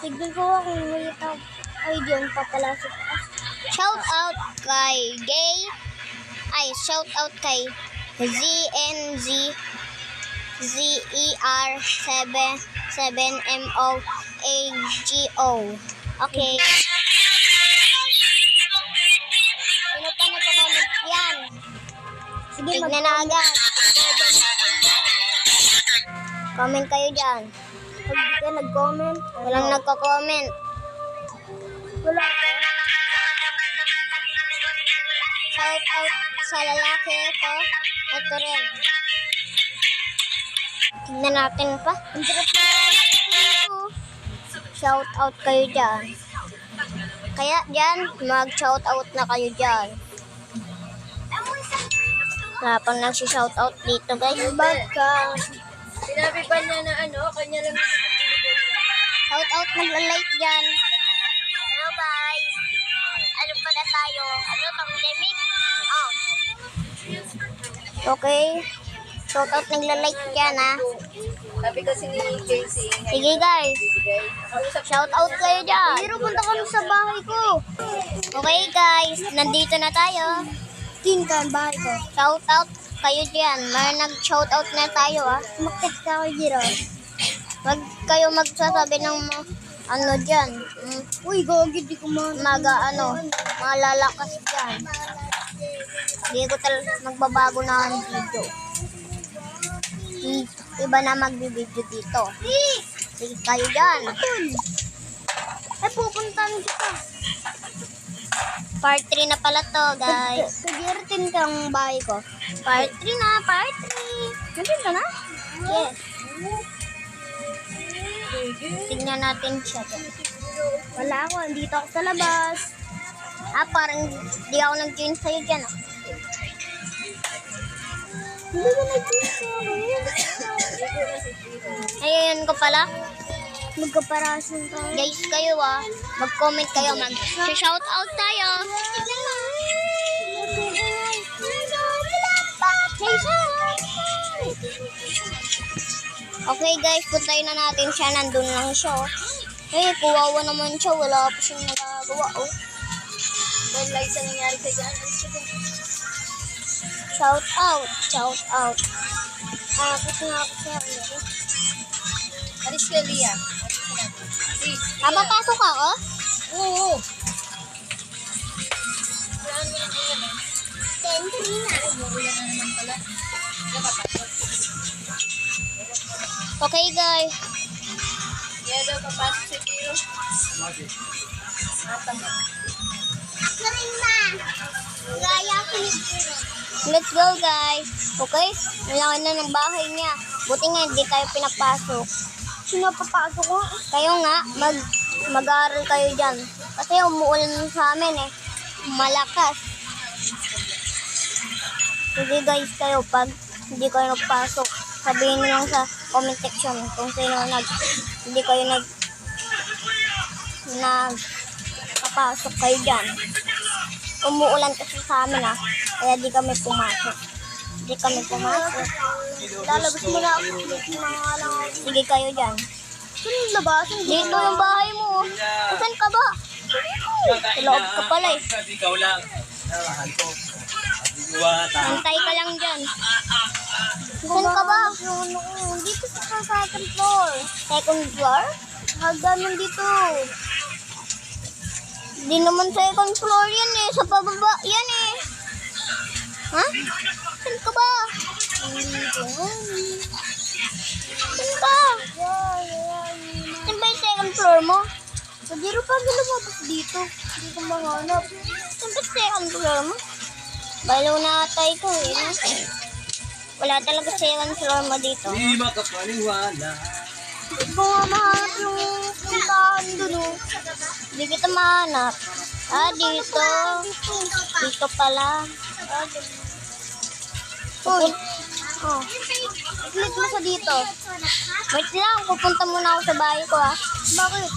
Tignan ko kung may tag. Ay, diyan pa pala sa taas. Shout out kay Gay. Ay, shout out kay ZNZ ZER77MOAGO. Okay. Sino pa nagko-comment yan? Sige, Tignan na agad. Comment kayo dyan. Pag di ka nag-comment, Walang nagko-comment. wala ka. Shout out sa lalaki ko. Ito rin. Tignan natin pa. Ang sarap na ito. Shout out kayo dyan. Kaya dyan, mag-shout out na kayo dyan. Wala pang nagsi-shout out dito guys. Bag ka. Sinabi pa niya na kanya lang naman binigay niya. Shout out nagla-like dyan. Hello guys. Ano pala tayo? Ano, pandemic? Oh. Okay. Shout out nagla-like dyan ha. Sabi kasi ni Casey, Sige guys. bibigay. Shout out kayo dyan. Pero punta kami sa bahay ko. Okay guys, nandito na tayo. King ka ang bahay ko. Shout out kayo dyan. May nag-shout out na tayo ah. Makit ka ako dito. Wag kayo magsasabi ng ano dyan. Uy, gogi, di ko Malalakas dyan. Hindi ko magbabago na ang video. Iba na magbibideo dito. Sige kayo dyan. Ay, pupuntahan kita. Part 3 na pala to guys. Kagiratin ka ang bahay ko. Part 3 na, part 3. Nandiyan ka na? Yes. Tignan natin siya dyan. Wala ako, andito ako sa labas. Parang di ako nag-join sa'yo dyan ah. Hindi ka nag-join sa akin. Ayun ko pala. Magkaparasan ka. Guys kayo ah. Mag-comment kayo. Mag-shout out tayo. Okay guys, puntayin na natin siya. Nandun lang siya. Kuwawa naman siya. Wala pa siyang nagagawa. Dahil like sa nangyari sa dyan. Shout out. Shout out. Kasi nga ako sa Alis ka, Lia. Papasok ako? Oo. Entry na. Umuulan na naman pala. Papasok. Okay guys. Kaya daw papasok si Tiro. Ako rin ma. Gaya ko ni Kiro. Let's go guys. Okay? Malaki na ng bahay niya. Buti nga hindi tayo pinapasok. Sino papasok ko? Kayo nga, mag-aaral kayo dyan. Kasi umuulan sa amin eh. Malakas. Sige guys kayo, pag hindi kayo nagpasok, sabihin nyo lang sa comment section kung sino hindi kayo nagpapasok kayo dyan. Umuulan kasi sa amin ah. Kaya di kami pumasok. Di kami pumasok. Lalabas mo na ako. Sige kayo dyan. Saan yung labas? Dito yung bahay mo. Saan ka ba? Sa loob ka pala eh. Ikaw lang. Mahal ko. Diwata. Antay ka lang dyan. Saan ka ba? Dito sa second floor. Second floor? Hagdanan dito. Di naman second floor yan eh. Sa pababa yan eh. Ha? Saan ka ba? Saan ka? Saan ba yung second floor mo? Pagiro pa lumabas dito. Hindi ko mahanap. Saan ba second floor mo? Balaw na atay ko eh. Wala talaga second floor mo dito. Di makapaniwala. Hindi ko nga mahanap yung puntahan dun oh. Hindi kita mahanap. Dito. Dito pala. Uy, Oh. click mo sa dito. Wait lang, pupunta muna ako sa bahay ko ah. Bakit?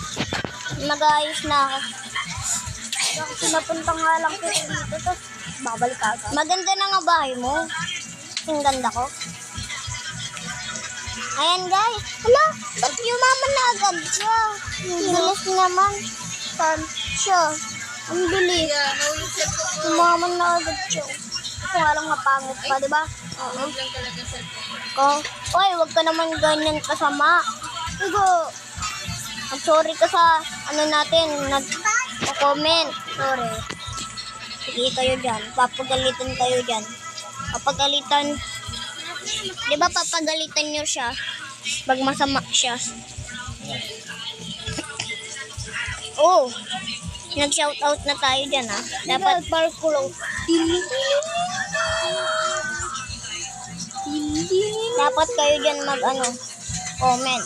Mag-ayos na ako. Kasi napunta nga lang kita dito. Tapos babalik ka agad. Maganda na nga bahay mo. Ang ganda ko. Ayan guys. Hala, ba't yumaman na agad siya? Bilis naman. Saan siya? Ang bilis. Kaya, nahulog cellphone ko. Tumaman na agad siya. Ito nga lang mapangit pa, di ba? Oo. Nahulog lang talaga cellphone ko. Oy, wag ka naman ganyan kasama. Igo. Sorry ka sa ano natin, nag-comment. Sorry. Sige kayo dyan. Papagalitan kayo dyan. Papagalitan. Di ba papagalitan nyo siya? Pag masama siya. Oh. Nag-shoutout na tayo dyan ha. Dapat parkulo. Dapat kayo dyan mag-ano, comment.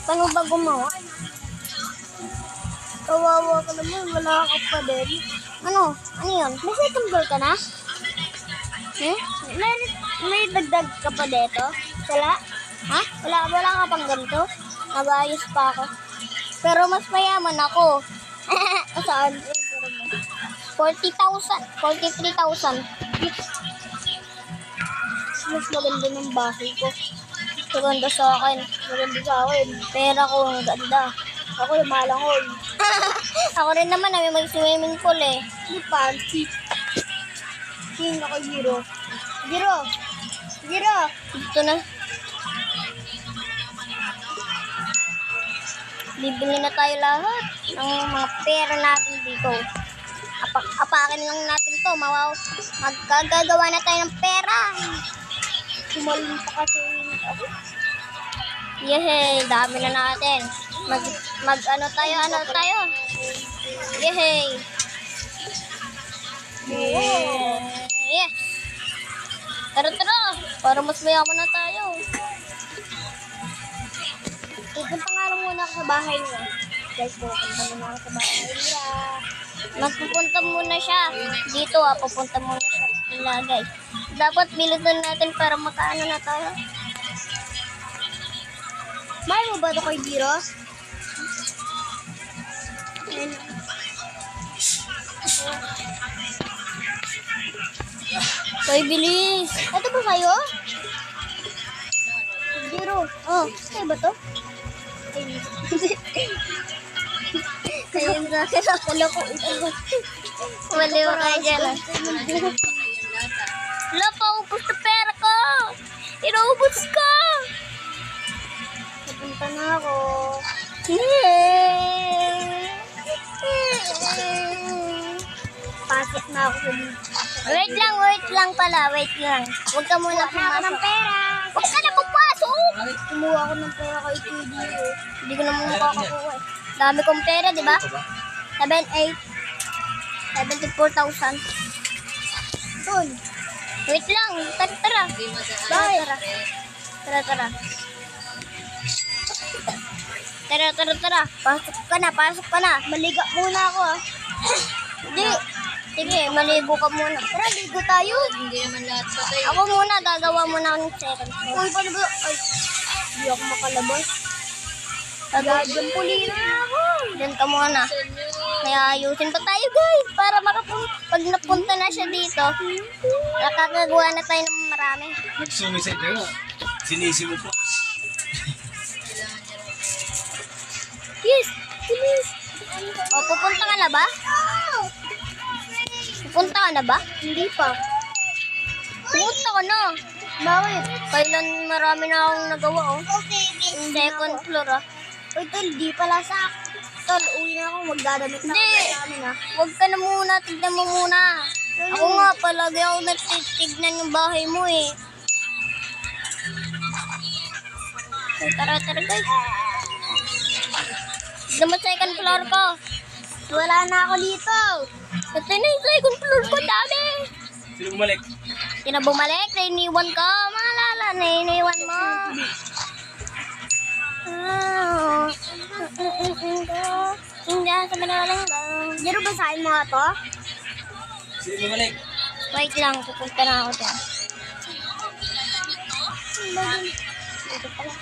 Paano ba gumawa? Kawawa ka naman, wala ka pa din. Ano? Ano yun? May second girl ka na? May dagdag ka pa dito? Wala? Ha? Wala ka pang ganito? Nag-ayos pa ako. Pero mas mayaman ako. Saan? 40,000. 43,000. Mas maganda ng bahay ko. Maganda sa akin. Maganda sa akin. Pera ko ang ganda. Ako yung malangoy. Ako rin naman may mag-swimming pool eh. Hindi fancy. King ako Giro. Giro! Giro! Ito na. Bibili na tayo lahat ng mga pera natin dito. Apakin lang natin to. Magkagagawa na tayo ng pera. Sumaling pa kasi ako. Yehey, dami na natin. Ano tayo? Yehey. Yes. Tara. Para mas mayaman na tayo. Pupunta nga lang muna ako sa bahay niya. Guys, pupunta muna ako sa bahay niya. Magpupunta muna siya. Dito pupunta muna siya nila guys. Dapat bilisan natin para makaano na tayo. Mahal mo ba ito kay Giro? Koy, bilis. Ito ba sa'yo? Giro. Oh, sa'yo ba ito? Sa'yo sa akin. Kaloko ito. Maliw kayo dyan. Wala pa, ubos na pera ko. Inaubos ko. Napunta na ako. Pasok na ako sa dito. Wait lang pala. Wait lang. Huwag ka muna pumasok. Ng pera. Huwag ka na pumasok. Kumuha ako ng pera kay TD. Hindi ko na muna kakakuha eh. Dami kong pera, di ba? 74,000. Doon. Wait lang. Tara. Bye. Tara. Pasok ka na. Maliga muna ako ah. Hindi. Sige, maligo ka muna. Tara, ligo tayo. Hindi naman lahat patay. Ako muna, gagawa muna ng second floor. Uy, paano ba? Ay, hindi ako makalabas. Dyan pulina ako. Diyan ka muna. Kaya ayusin pa tayo guys. Para pag napunta na siya dito, nakakagawa na tayo ng marami. Nagsumisay ka nga. Sinisi mo po. Yes, please. O, pupunta ka na ba? Pupunta ka na ba? Hindi pa. Pupunta ka na. Bakit? Kailan marami na akong nagawa Second floor Uy, tol, di pala sa tol, uwi na ako, magdadamit na ako na. Huwag ka na muna, tignan mo muna. Ako nga, palagi ako nagtitignan yung bahay mo eh. So, tara guys. Tignan mo second floor ko. Wala na ako dito. Ito na yung second floor ko, dami. Sino bumalik? Sino bumalik? Nainiwan ko. Mga lala, nainiwan mo. Hindi sa manalang ko. Dito basahin mo ito? Sino bumalik? Wait lang, pupunta na ako dyan. Dito pala.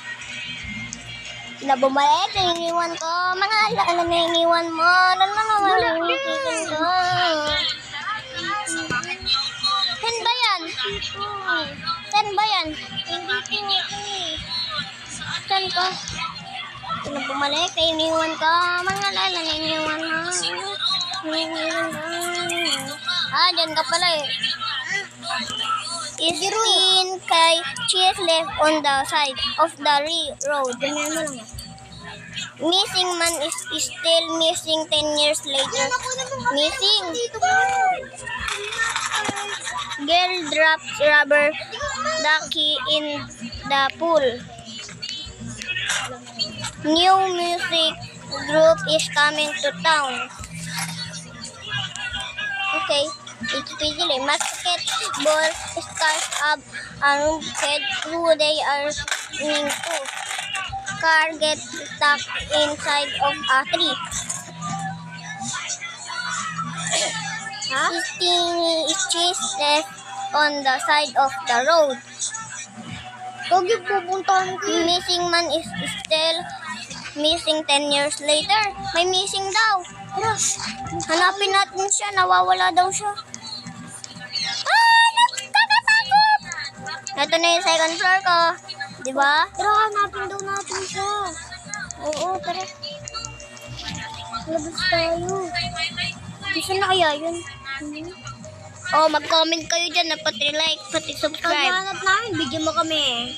Na bumalik, nainiwan ko. Mga lala, nainiwan mo. Ano ko? Hen ba yan? dito. Saan ba yan? Hindi ko Saan ka? Ito na bumalik. Iniwan ka. Mga lala, iniwan na. Dyan ka pala eh. Is seen kay cheese left on the side of the road. Ganyan mo lang. Missing man is still missing 10 years later. Missing. Dito po. Girl drops rubber ducky in the pool. New music group is coming to town. Okay, it's easily basketball stars up and head who they are running to. Car gets stuck inside of a tree. Is cheese left on the side of the road. Huwag yung pupuntahan ko. Missing man is still missing 10 years later. May missing daw. Hanapin natin siya. Nawawala daw siya. Nakakatakot! Ito na yung second floor ko. Diba? Tara, hanapin daw natin siya. Oo, tara. Labas tayo. Saan na kaya yun? Oh, mag-comment kayo dyan na pati like, pati Pag subscribe. hanap namin, bigyan mo kami.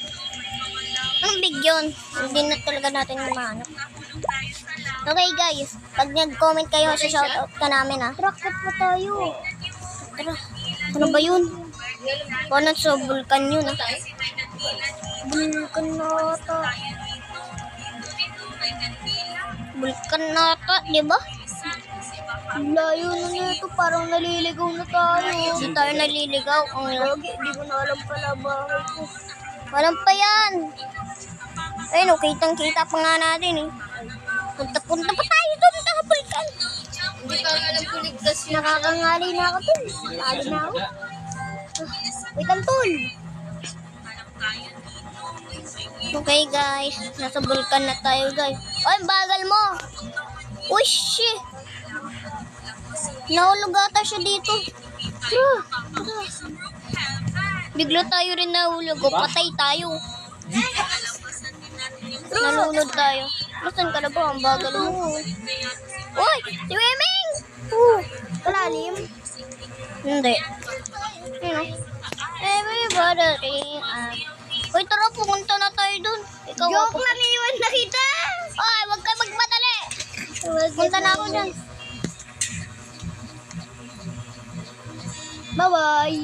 Anong big yun? Hindi na talaga natin mahanap. Okay guys, pag nag-comment kayo, shoutout ka namin ah. Trakot pa tayo. Tara, ano ba yun? Parang sa vulkan yun ah. Bulkan na ata. Vulkan na ata, di ba? Layo na nito, parang naliligaw na tayo. Hindi tayo naliligaw. Lagi, di ko na alam pala bahay ko. Walang pa yan. Ayun, kitang-kita pa nga natin eh. Punta-punta pa tayo doon sa vulkan. Hindi pa alam kung ligtas yun. Nakakangali na ako tol. Nali na ako. Wait lang tol. Okay guys, nasa vulkan na tayo guys. Ay, bagal mo. Uy, shit. Nahulog ata siya dito. Bigla tayo rin nahulog. O, patay tayo. Nalunod tayo. Nasaan ka na ba? Ang bagal mo. Uy, swimming! Kalalim. Hindi. Ano? Everybody ring up. Uy, tara, pumunta na tayo dun. Ikaw Joke ako. lang, iwan na kita. Ay, wag ka magmadali. Punta na ako dyan. Bye-bye.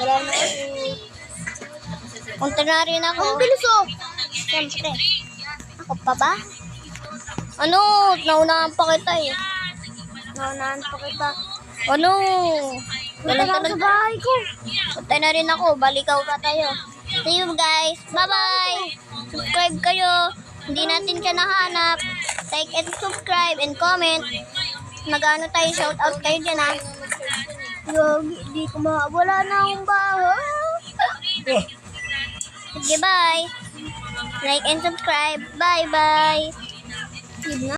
Wala na ako. Punta na rin ako. Ang bilis oh. Siyempre. Ako pa ba? Ano? Naunahan pa kita eh. Naunahan pa kita. Ano? Punta na ako sa bahay ko. Punta na rin ako. Balikaw ka tayo. See you guys. Bye-bye. Subscribe kayo. Hindi natin siya nahanap. Like and subscribe and comment. Mag-ano tayo, shoutout kayo dyan ha. Yogi, di ko wala na akong bahay. Sige, bye. Like and subscribe. Bye-bye. Yun na.